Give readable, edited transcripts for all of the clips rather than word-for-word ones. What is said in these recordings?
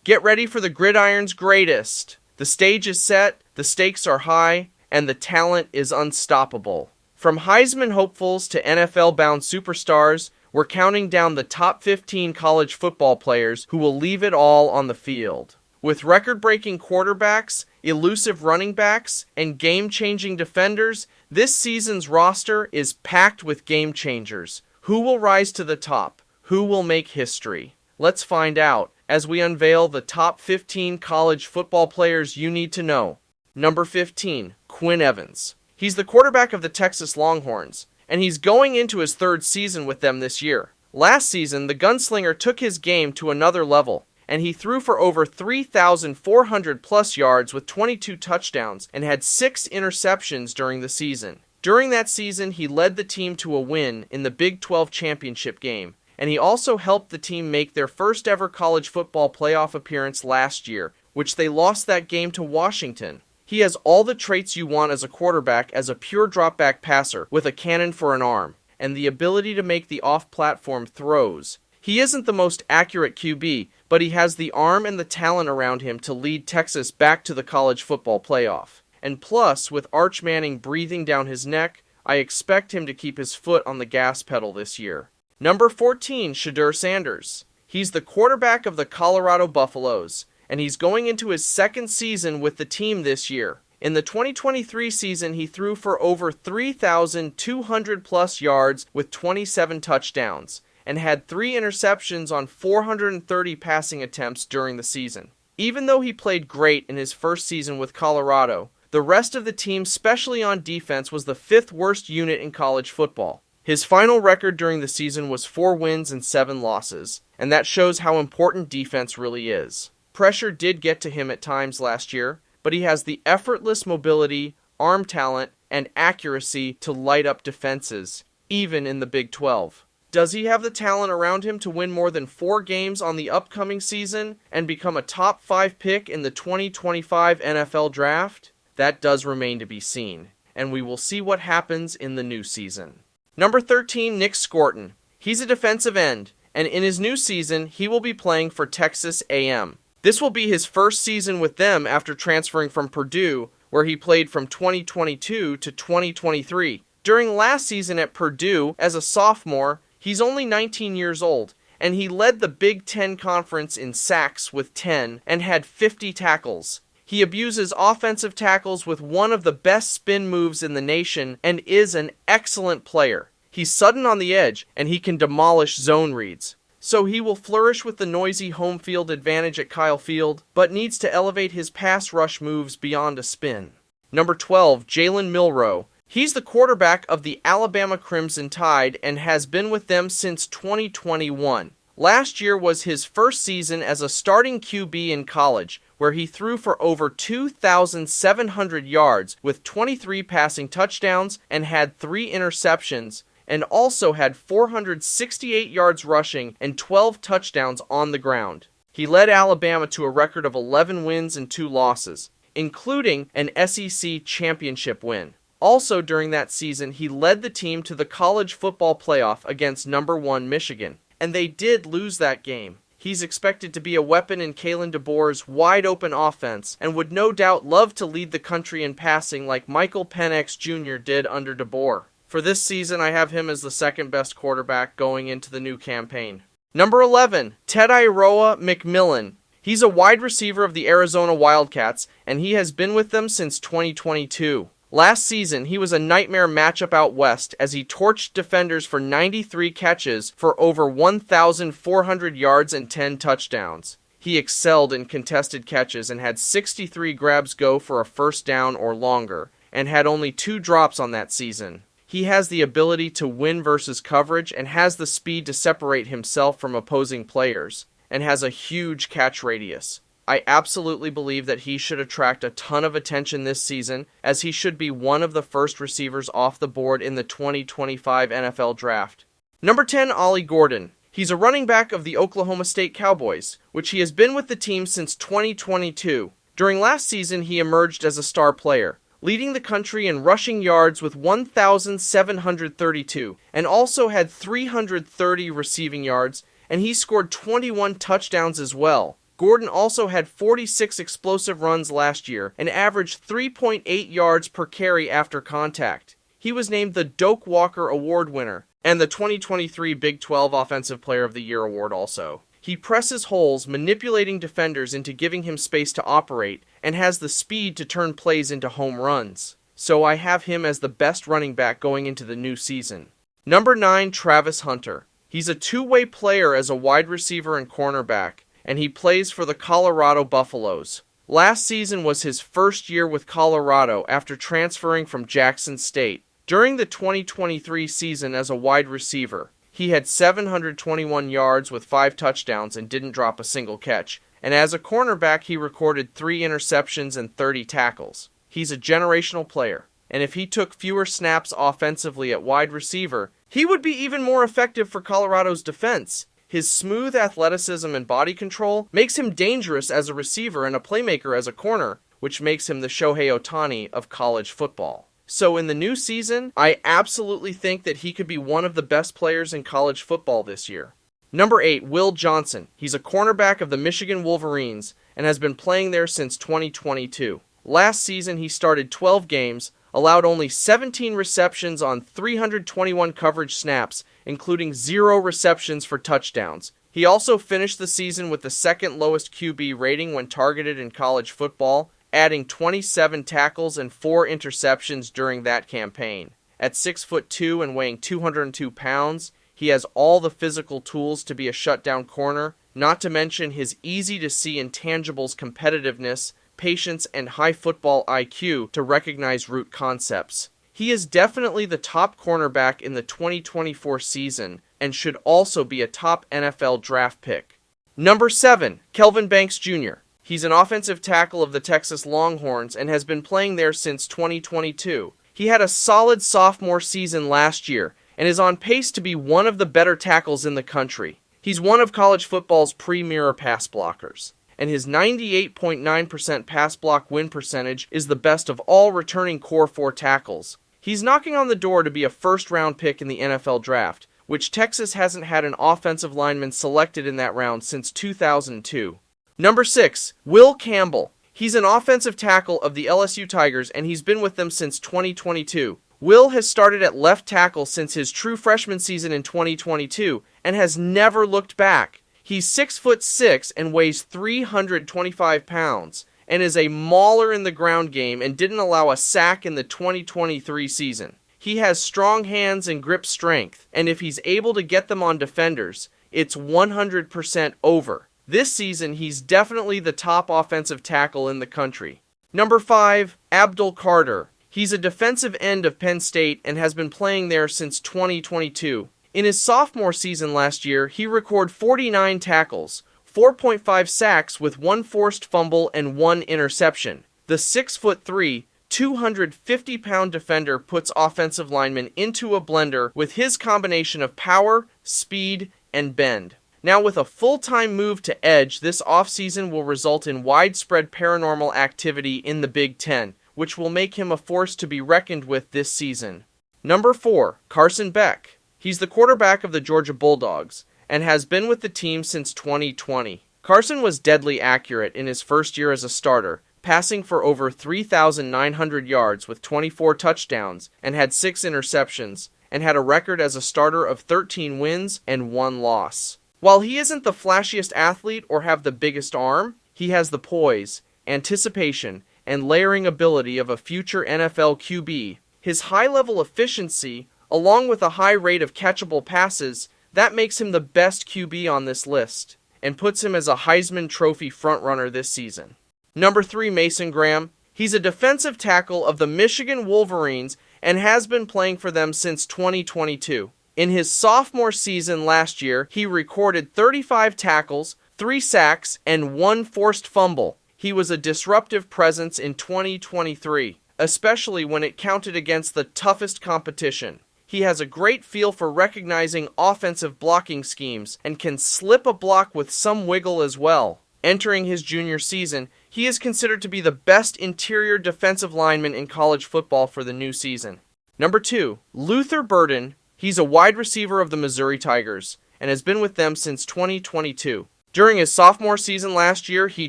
Get ready for the gridiron's greatest. The stage is set, the stakes are high, and the talent is unstoppable. From Heisman hopefuls to NFL-bound superstars, we're counting down the top 15 college football players who will leave it all on the field. With record-breaking quarterbacks, elusive running backs, and game-changing defenders, this season's roster is packed with game-changers. Who will rise to the top? Who will make history? Let's find out as we unveil the top 15 college football players you need to know. Number 15, Quinn Evans. He's the quarterback of the Texas Longhorns, and he's going into his third season with them this year. Last season, the gunslinger took his game to another level, and he threw for over 3,400 plus yards with 22 touchdowns and had 6 interceptions during the season. During that season, he led the team to a win in the Big 12 championship game, and he also helped the team make their first ever college football playoff appearance last year, which they lost that game to Washington. He has all the traits you want as a quarterback as a pure drop-back passer with a cannon for an arm, and the ability to make the off-platform throws. He isn't the most accurate QB, but he has the arm and the talent around him to lead Texas back to the college football playoff. And plus, with Arch Manning breathing down his neck, I expect him to keep his foot on the gas pedal this year. Number 14, Shadur Sanders. He's the quarterback of the Colorado Buffaloes, and he's going into his second season with the team this year. In the 2023 season, he threw for over 3,200 plus yards with 27 touchdowns, and had 3 interceptions on 430 passing attempts during the season. Even though he played great in his first season with Colorado, the rest of the team, especially on defense, was the 5th worst unit in college football. His final record during the season was 4 wins and 7 losses, and that shows how important defense really is. Pressure did get to him at times last year, but he has the effortless mobility, arm talent, and accuracy to light up defenses, even in the Big 12. Does he have the talent around him to win more than 4 games on the upcoming season and become a top 5 pick in the 2025 NFL Draft? That does remain to be seen, and we will see what happens in the new season. Number 13, Nick Scorton. He's a defensive end, and in his new season, he will be playing for Texas A&M. This will be his first season with them after transferring from Purdue, where he played from 2022 to 2023. During last season at Purdue, as a sophomore, he's only 19 years old, and he led the Big Ten Conference in sacks with 10 and had 50 tackles. He abuses offensive tackles with one of the best spin moves in the nation and is an excellent player. He's sudden on the edge, and he can demolish zone reads. So he will flourish with the noisy home field advantage at Kyle Field, but needs to elevate his pass rush moves beyond a spin. Number 12, Jaylen Moore. He's the quarterback of the Alabama Crimson Tide and has been with them since 2021. Last year was his first season as a starting QB in college, where he threw for over 2,700 yards with 23 passing touchdowns and had 3 interceptions, and also had 468 yards rushing and 12 touchdowns on the ground. He led Alabama to a record of 11 wins and 2 losses, including an SEC championship win. Also during that season, he led the team to the college football playoff against number 1 Michigan, and they did lose that game. He's expected to be a weapon in Kalen DeBoer's wide-open offense and would no doubt love to lead the country in passing like Michael Penix Jr. did under DeBoer. For this season, I have him as the second best quarterback going into the new campaign. Number 11, Iroa McMillan. He's a wide receiver of the Arizona Wildcats, and he has been with them since 2022. Last season, he was a nightmare matchup out west as he torched defenders for 93 catches for over 1,400 yards and 10 touchdowns. He excelled in contested catches and had 63 grabs go for a first down or longer, and had only 2 drops on that season. He has the ability to win versus coverage and has the speed to separate himself from opposing players, and has a huge catch radius. I absolutely believe that he should attract a ton of attention this season, as he should be one of the first receivers off the board in the 2025 NFL Draft. Number 10, Olly Gordon. He's a running back of the Oklahoma State Cowboys, which he has been with the team since 2022. During last season, he emerged as a star player, leading the country in rushing yards with 1,732, and also had 330 receiving yards, and he scored 21 touchdowns as well. Gordon also had 46 explosive runs last year and averaged 3.8 yards per carry after contact. He was named the Doak Walker Award winner and the 2023 Big 12 Offensive Player of the Year award also. He presses holes, manipulating defenders into giving him space to operate, and has the speed to turn plays into home runs. So I have him as the best running back going into the new season. Number 9, Travis Hunter. He's a two-way player as a wide receiver and cornerback, and he plays for the Colorado Buffaloes. Last season was his first year with Colorado after transferring from Jackson State. During the 2023 season as a wide receiver, he had 721 yards with 5 touchdowns and didn't drop a single catch. And as a cornerback, he recorded 3 interceptions and 30 tackles. He's a generational player, and if he took fewer snaps offensively at wide receiver, he would be even more effective for Colorado's defense. His smooth athleticism and body control makes him dangerous as a receiver and a playmaker as a corner, which makes him the Shohei Ohtani of college football. So in the new season, I absolutely think that he could be one of the best players in college football this year. Number 8, Will Johnson. He's a cornerback of the Michigan Wolverines and has been playing there since 2022. Last season, he started 12 games, allowed only 17 receptions on 321 coverage snaps, including 0 receptions for touchdowns. He also finished the season with the second lowest QB rating when targeted in college football, adding 27 tackles and 4 interceptions during that campaign. At 6'2" and weighing 202 pounds, he has all the physical tools to be a shutdown corner, not to mention his easy-to-see intangibles competitiveness, patience, and high football IQ to recognize route concepts. He is definitely the top cornerback in the 2024 season and should also be a top NFL draft pick. Number 7, Kelvin Banks Jr. He's an offensive tackle of the Texas Longhorns and has been playing there since 2022. He had a solid sophomore season last year and is on pace to be one of the better tackles in the country. He's one of college football's premier pass blockers, and his 98.9% pass block win percentage is the best of all returning Core 4 tackles. He's knocking on the door to be a first-round pick in the NFL draft, which Texas hasn't had an offensive lineman selected in that round since 2002. Number 6, Will Campbell. He's an offensive tackle of the LSU Tigers, and he's been with them since 2022. Will has started at left tackle since his true freshman season in 2022, and has never looked back. He's 6'6" and weighs 325 pounds, and is a mauler in the ground game and didn't allow a sack in the 2023 season. He has strong hands and grip strength, and if he's able to get them on defenders, it's 100% over. This season, he's definitely the top offensive tackle in the country. Number 5, Abdul Carter. He's a defensive end of Penn State and has been playing there since 2022. In his sophomore season last year, he recorded 49 tackles, 4.5 sacks with 1 forced fumble and 1 interception. The 6'3", 250-pound defender puts offensive linemen into a blender with his combination of power, speed, and bend. Now, with a full-time move to edge, this offseason will result in widespread paranormal activity in the Big Ten, which will make him a force to be reckoned with this season. Number 4, Carson Beck. He's the quarterback of the Georgia Bulldogs, and has been with the team since 2020. Carson was deadly accurate in his first year as a starter, passing for over 3,900 yards with 24 touchdowns, and had 6 interceptions, and had a record as a starter of 13 wins and 1 loss. While he isn't the flashiest athlete or have the biggest arm, he has the poise, anticipation, and layering ability of a future NFL QB. His high-level efficiency, along with a high rate of catchable passes, that makes him the best QB on this list, and puts him as a Heisman Trophy frontrunner this season. Number 3, Mason Graham. He's a defensive tackle of the Michigan Wolverines and has been playing for them since 2022. In his sophomore season last year, he recorded 35 tackles, 3 sacks, and 1 forced fumble. He was a disruptive presence in 2023, especially when it counted against the toughest competition. He has a great feel for recognizing offensive blocking schemes and can slip a block with some wiggle as well. Entering his junior season, he is considered to be the best interior defensive lineman in college football for the new season. Number 2, Luther Burton. He's a wide receiver of the Missouri Tigers and has been with them since 2022. During his sophomore season last year, he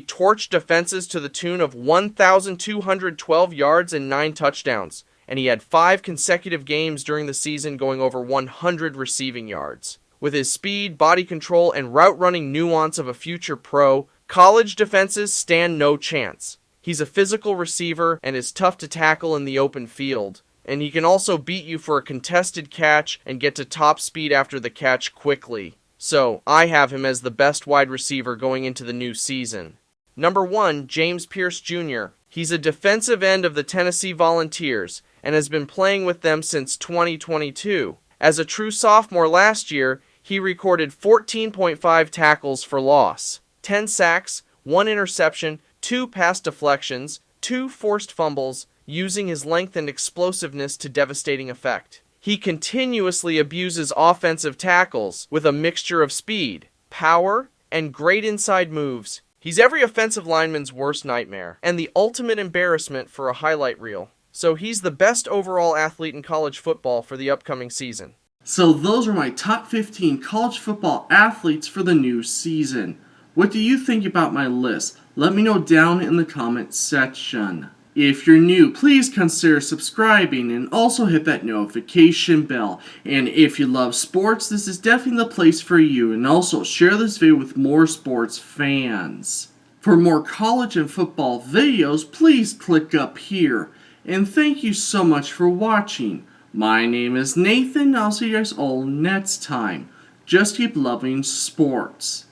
torched defenses to the tune of 1,212 yards and 9 touchdowns, and he had 5 consecutive games during the season going over 100 receiving yards. With his speed, body control, and route-running nuance of a future pro, college defenses stand no chance. He's a physical receiver and is tough to tackle in the open field, and he can also beat you for a contested catch and get to top speed after the catch quickly. So, I have him as the best wide receiver going into the new season. Number 1, James Pearce Jr. He's a defensive end of the Tennessee Volunteers and has been playing with them since 2022. As a true sophomore last year, he recorded 14.5 tackles for loss, 10 sacks, 1 interception, 2 pass deflections, 2 forced fumbles, using his length and explosiveness to devastating effect. He continuously abuses offensive tackles with a mixture of speed, power, and great inside moves. He's every offensive lineman's worst nightmare, and the ultimate embarrassment for a highlight reel. So he's the best overall athlete in college football for the upcoming season. So those are my top 15 college football athletes for the new season. What do you think about my list? Let me know down in the comments section. If you're new, please consider subscribing and also hit that notification bell. And if you love sports, this is definitely the place for you. And also share this video with more sports fans. For more college and football videos, please click up here. And thank you so much for watching. My name is Nathan, and I'll see you guys all next time. Just keep loving sports.